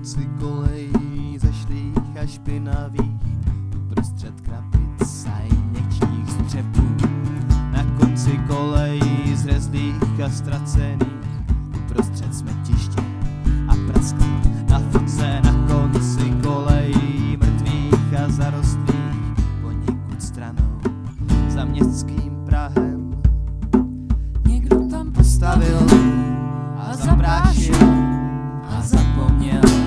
konci kolejí zešlých a špinavých, uprostřed krabic a injekčních střepů. Na konci kolejí zrezlých a ztracených, uprostřed smetiště a prasklých. Na fotce na konci kolejí mrtvých a zarostlých, poněkud stranou za městským prahem. Někdo tam postavil A zaprášil a zapomněl.